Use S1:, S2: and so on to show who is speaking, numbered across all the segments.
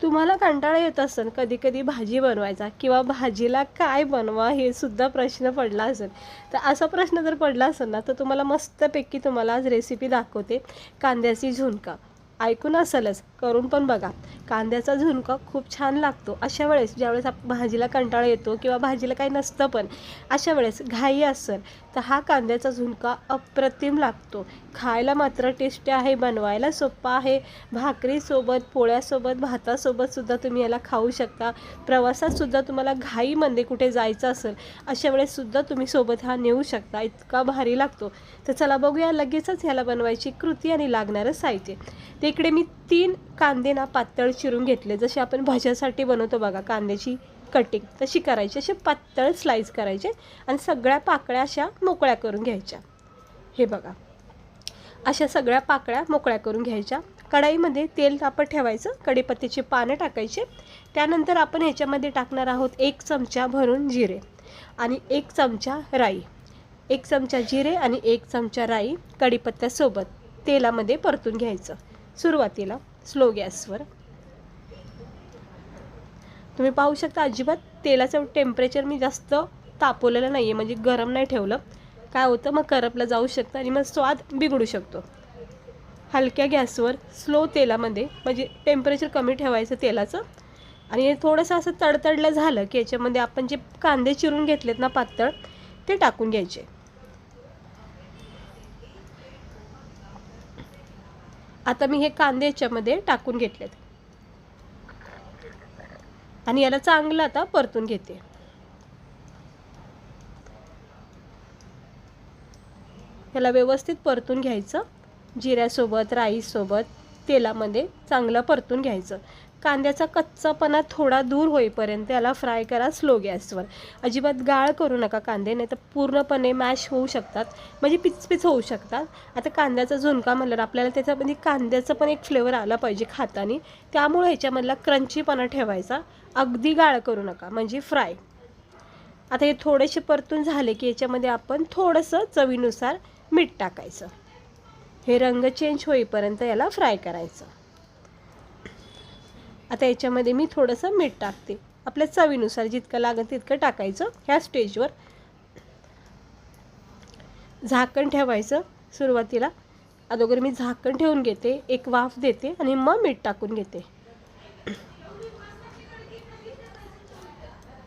S1: तुम्हाला कंटाळा येत असेल कधी कधी भाजी बनवायचा किंवा भाजीला काय बनवा हे सुद्धा प्रश्न पडला असेल, तर असा प्रश्न जर पडला असेल ना, तर तुम्हाला मस्तपैकी तुम्हाला आज रेसिपी दाखवते कांद्याची झुणका. ऐकून असेलच, करून पण बघा. कांद्याचा झुणका खूप छान लागतो. अशा वेळेस ज्यावेळेस भाजीला कंटाळा येतो किंवा भाजीला काही नसतं, पण अशा वेळेस घाई असेल तर हा कांद्याचा झुणका अप्रतिम लागतो. खायला मात्र टेस्टी आहे, बनवायला सोपा आहे. भाकरीसोबत, पोळ्यासोबत, भातासोबत सुद्धा तुम्ही याला खाऊ शकता. प्रवासात सुद्धा तुम्हाला घाईमध्ये कुठे जायचं असेल अशा वेळेस सुद्धा तुम्ही सोबत हा नेऊ शकता. इतका भारी लागतो. तर चला बघूया लगेचच ह्याला बनवायची कृती आणि लागणारं साहित्य. ते इकडे मी 3 कांदे ना पातळ चिरून घेतले. जसे आपण भाज्यासाठी बनवतो बघा कांद्याची कटिंग तशी करायची, असे पातळ स्लाइस करायचे आणि सगळ्या पाकळ्या अशा मोकळ्या करून घ्यायच्या. हे बघा, अशा सगळ्या पाकळ्या मोकळ्या करून घ्यायच्या. कढईमध्ये तेल तापत ठेवायचं, कढीपत्त्याची पानं टाकायचे. त्यानंतर आपण ह्याच्यामध्ये टाकणार आहोत 1 चमचा भरून जिरे आणि 1 चमचा राई. 1 चमचा जिरे आणि 1 चमचा राई कढीपत्त्यासोबत तेलामध्ये परतून घ्यायचं. सुरुवातीला स्लो गॅसवर. तुम्ही पाहू शकता अजिबात तेलाचं टेम्परेचर मी जास्त तापवलेलं नाही आहे, म्हणजे गरम नाही ठेवलं. काय होतं मग करपलं जाऊ शकतं आणि मग स्वाद बिघडू शकतो. हलक्या गॅसवर स्लो तेलामध्ये, म्हणजे टेम्परेचर कमी ठेवायचं तेलाचं. आणि हे थोडंसं असं तडतडलं झालं की याच्यामध्ये आपण जे कांदे चिरून घेतलेत ना पातळ, ते टाकून घ्यायचे. आता मी हे कांदे याच्यामध्ये टाकून घेतलेत आणि याला चांगलं आता परतून घेते. याला व्यवस्थित परतून घ्यायचं. जिऱ्यासोबत, राईसोबत तेलामध्ये चांगलं परतून घ्यायचं. कांद्याचा कच्चापणा थोडा दूर होईपर्यंत याला फ्राय करा स्लो गॅसवर. अजिबात गाळ करू नका कांदे, नाही तर पूर्णपणे मॅश होऊ शकतात, म्हणजे पिचपिच होऊ शकतात. आता कांद्याचा झुणका म्हणल्यावर आपल्याला त्याच्यामध्ये कांद्याचं पण एक फ्लेवर आला पाहिजे खाताना, त्यामुळे ह्याच्यामधला क्रंचीपणा ठेवायचा. अगदी गाळ करू नका, म्हणजे फ्राय. आता हे थोडेसे परतून झाले की याच्यामध्ये आपण थोडंसं चवीनुसार मीठ टाकायचं. हे रंग चेंज होईपर्यंत याला फ्राय करायचं. आता याच्यामध्ये मी थोडंसं मीठ टाकते, आपल्या चवीनुसार जितकं लागेल तितकं टाकायचं. ह्या स्टेजवर झाकण ठेवायचं. सुरुवातीला अगोदर मी झाकण ठेवून घेते, एक वाफ देते आणि मग मीठ टाकून घेते.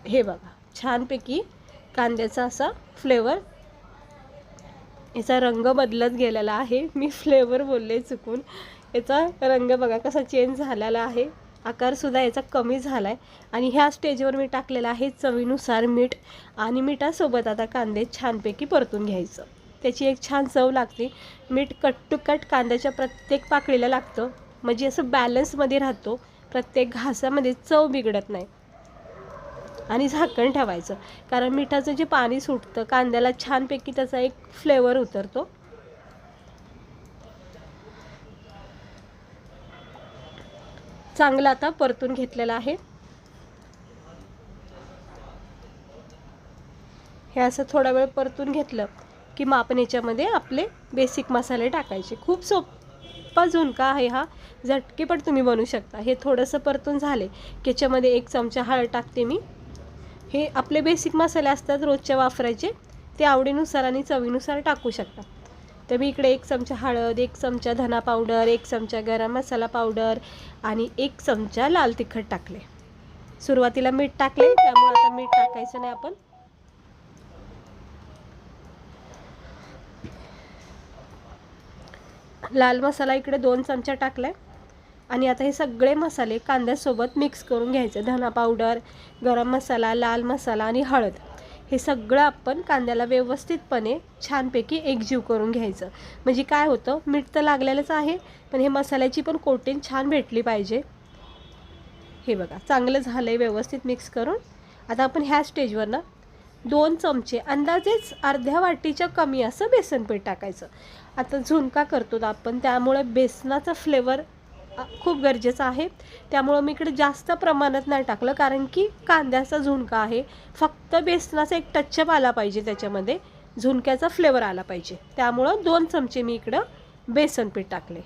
S1: हे बघा, छानपैकी कांद्याचा असा फ्लेवर, याचा रंग बदलत गेलेला आहे. मी फ्लेवर बोलले चुकून. याचा रंग बघा कसा चेंज झालेला आहे, आकारसुद्धा याचा कमी झाला आहे. आणि ह्या स्टेजवर मी टाकलेलं आहे चवीनुसार मीठ. आणि मिठासोबत आता कांदे छानपैकी परतून घ्यायचं. त्याची एक छान चव लागते. मीठ कट टू कट कांद्याच्या प्रत्येक पाकळीला लागतं, म्हणजे असं बॅलन्समध्ये राहतो, प्रत्येक घासामध्ये चव बिघडत नाही. आणि झाकण ठेवायचं, कारण मिठाचं जे पाणी सुटतं कांद्याला छानपैकी त्याचा एक फ्लेवर उतरतो. चांगलं आता परतून घेतलेलं आहे. हे असं थोडा वेळ परतून घेतलं की मग आपण याच्यामध्ये आपले बेसिक मसाले टाकायचे. खूप सोपा झुणका आहे हा, झटकीपट तुम्ही बनवू शकता. हे थोडंसं परतून झाले की याच्यामध्ये 1 चमचा हळद टाकते मी. हे आपले बेसिक मसाले असतात रोजच्या वापरायचे, ते आवडीनुसार आणि चवीनुसार टाकू शकता. तर मी इकडे 1 चमचा हळद, 1 चमचा धना पावडर, 1 चमचा गरम मसाला पावडर आणि 1 चमचा लाल तिखट टाकले. सुरुवातीला मीठ टाकले, त्यामुळे आता मीठ टाकायचं नाही आपण. लाल मसाला इकडे 2 चमचा टाकलाय. आणि आता हे सगळे मसाले कांद्यासोबत मिक्स करून घ्यायचे. धना पावडर, गरम मसाला, लाल मसाला आणि हळद, हे सगळं आपण कांद्याला व्यवस्थितपणे छानपैकी एकजीव करून घ्यायचं. म्हणजे काय होतं, मीठ तर लागलेलंच आहे, पण हे मसाल्याची पण कोटिंग छान भेटली पाहिजे. हे बघा, चांगलं झालं आहे व्यवस्थित मिक्स करून. आता आपण ह्या स्टेजवर ना 2 चमचे, अंदाजेच अर्ध्या वाटीच्या कमी असं बेसन पीठ टाकायचं. आता झुणका करतो आपण, त्यामुळे बेसनाचा फ्लेवर खूप गरजेचं आहे. त्यामुळं मी इकडे जास्त प्रमाणात नाही टाकलं, कारण की कांद्याचा झुणका आहे. फक्त बेसनाचा एक टचअप आला पाहिजे, त्याच्यामध्ये झुणक्याचा फ्लेवर आला पाहिजे. त्यामुळं 2 चमचे मी इकडं बेसन पीठ टाकले.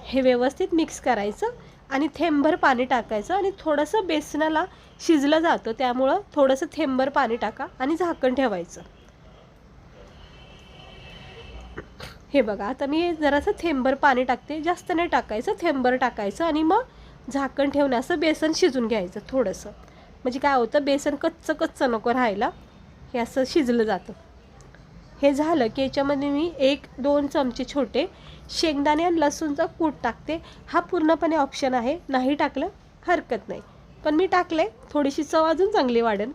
S1: हे व्यवस्थित मिक्स करायचं आणि थेंबभर पाणी टाकायचं आणि थोडंसं बेसनाला शिजलं जातं, त्यामुळं थोडंसं थेंबभर पाणी टाका आणि झाकण ठेवायचं. हे बघा, आता मी जरासं थेंबभर पाणी टाकते, जास्त नाही टाकायचं, थेंबभर टाकायचं आणि मग झाकण ठेवून असं बेसन शिजून घ्यायचं थोडंसं. म्हणजे काय होतं, बेसन कच्चं कच्चं नको राहायला, हे असं शिजलं जातं. हे झालं की याच्यामध्ये मी 1-2 चमचे छोटे शेंगदाणे आणि लसूणचा कूट टाकते. हा पूर्णपणे ऑप्शन आहे, नाही टाकलं हरकत नाही, पण मी टाकले, थोडीशी चव अजून चांगली वाढेल.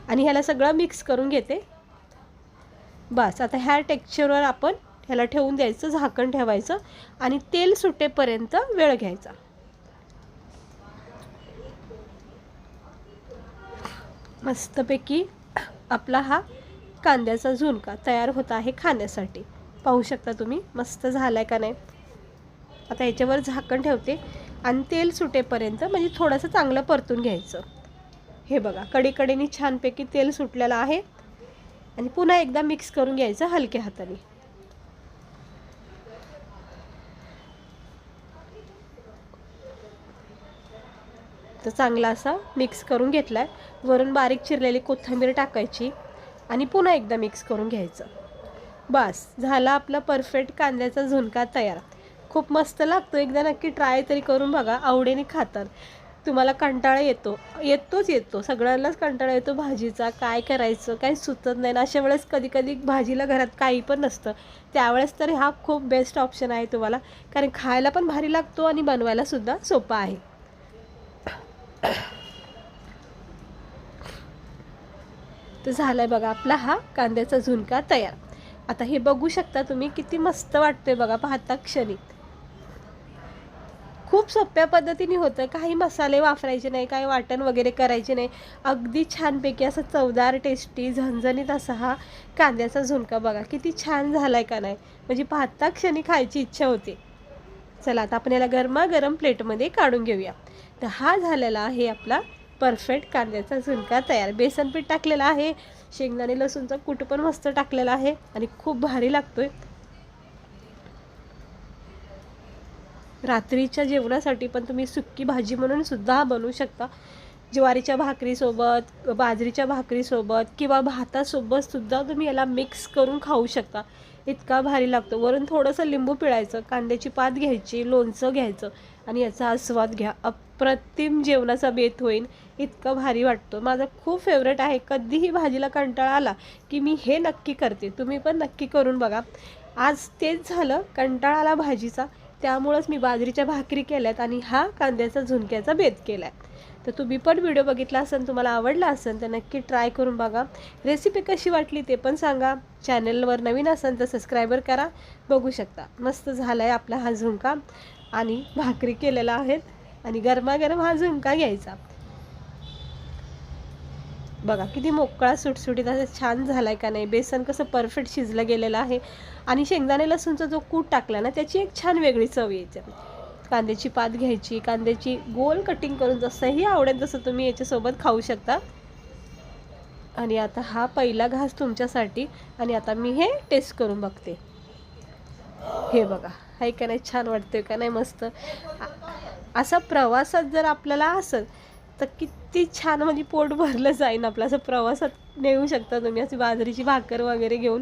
S1: आणि ह्याला सगळं मिक्स करून घेते. बस आता ह्या टेक्स्चरवर आपण ह्याला ठेवून द्यायचं, झाकण ठेवायचं आणि तेल सुटेपर्यंत वेळ घ्यायचा. मस्तपैकी आपला हा कांद्याचा झुणका तयार होत आहे खाण्यासाठी. पाहू शकता तुम्ही, मस्त झालाय का नाही. आता ह्याच्यावर झाकण ठेवते आणि तेल सुटेपर्यंत म्हणजे थोडंसं चांगलं परतून घ्यायचं. हे बघा, कडेकडेने छानपैकी तेल सुटलेलं आहे आणि पुन्हा एकदा मिक्स करून घ्यायचं हलक्या हाताने. तर चांगला असा मिक्स करून घेतलाय. वरून बारीक चिरलेली कोथिंबीर टाकायची आणि पुन्हा एकदा मिक्स करून घ्यायचं. बस झाला आपला परफेक्ट कांद्याचा झुणका तयार. खूप मस्त लागतो, एकदा नक्की ट्राय तरी करून बघा, आवडीने खातात. तुम्हाला कंटाळा येतो, सगळ्यांनाच कंटाळा येतो भाजीचा, काय करायचं काय सुचत नाही ना. अशा वेळेस कधी कधी भाजीला घरात काही पण नसतं, त्यावेळेस तरी हा खूप बेस्ट ऑप्शन आहे तुम्हाला, कारण खायला पण भारी लागतो आणि बनवायला सुद्धा सोपा आहे. तर झालाय बघा आपला हा कांद्याचा झुणका तयार. आता हे बघू शकता तुम्ही, किती मस्त वाटतोय बघा पाहता क्षणी. खूप सोप्या पद्धतीने होतं, काही मसाले वापरायचे नाही, काही वाटण वगैरे करायचे नाही. अगदी छानपैकी असं चवदार टेस्टी झणझणीत असा हा कांद्याचा झुणका बघा किती छान झालाय का नाही, म्हणजे पाहता क्षणी खायची इच्छा होते. चला आता आपण याला गरमागरम प्लेटमध्ये काढून घेऊया. तर हा झालेला आहे आपला परफेक्ट कांद्याचा झुणका तयार. बेसन पीठ टाकलेलं आहे, शेंगदाणे लसूणचा कूट पण मस्त टाकलेला आहे आणि खूप भारी लागतोय. रात्रीच्या जेवणासाठी पण तुम्ही सुक्की भाजी म्हणून सुद्धा बनवू शकता. ज्वारीच्या भाकरीसोबत, बाजरीच्या भाकरीसोबत किंवा भातासोबत सुद्धा तुम्ही याला मिक्स करून खाऊ शकता. इतका भारी लागतो. वरून थोडंसं लिंबू पिळायचं, कांद्याची पात घ्यायची, लोणचं घ्यायचं आणि याचा आस्वाद घ्या. अप्रतिम जेवणाचा बेत होईल, इतका भारी वाटतो. माझा खूप फेवरेट आहे. कधीही भाजीला कंटाळा आला की मी हे नक्की करते, तुम्ही पण नक्की करून बघा. आज तेच झालं, कंटाळा आला भाजीचा, त्यामुळंच मी बाजरीच्या भाकरी केल्यात आणि हा कांद्याचा झुणक्याचा बेत केला आहे. तर तुम्ही पण व्हिडिओ बघितला असेल, तुम्हाला आवडला असेल तर नक्की ट्राय करून बघा. रेसिपी कशी वाटली ते पण सांगा. चॅनलवर नवीन असेल तर सबस्क्रायबर करा. बघू शकता मस्त झाला आहे आपला हा झुणका आणि भाकरी केलेला आहेत आणि गरमागरम हा झुणका घ्यायचा. बघा किती मोकळा सुटसुटीत असं छान झालाय का नाही. बेसन कसं परफेक्ट शिजलं गेलेलं आहे आणि शेंगदाणे लसूणचा जो कूट टाकला ना, त्याची एक छान वेगळी चव यायची. कांद्याची पात घ्यायची, कांद्याची गोल कटिंग करून जसंही आवडेल तसं तुम्ही याच्यासोबत खाऊ शकता. आणि आता हा पहिला घास तुमच्यासाठी आणि आता मी हे टेस्ट करून बघते. हे बघा, हाय का नाही, छान वाटतंय का नाही मस्त. असा प्रवासात जर आपल्याला असेल तर किती छान, म्हणजे पोट भरलं जाईन आपलं. असं प्रवासात नेऊ शकता तुम्ही अशी बाजरीची भाकर वगैरे घेऊन.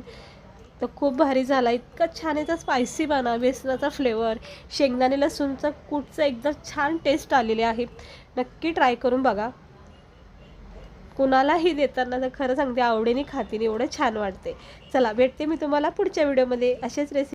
S1: तर खूप भारी झाला, इतका छान याचा स्पायसी बना, बेसनाचा फ्लेवर, शेंगदाणे लसूणचा कूटचा एकदम छान टेस्ट आलेली आहे. नक्की ट्राय करून बघा. कुणालाही देताना तर खरं सांगते आवडीने खातील, एवढं छान वाटते. चला भेटते मी तुम्हाला पुढच्या व्हिडिओमध्ये असेच रेसिपी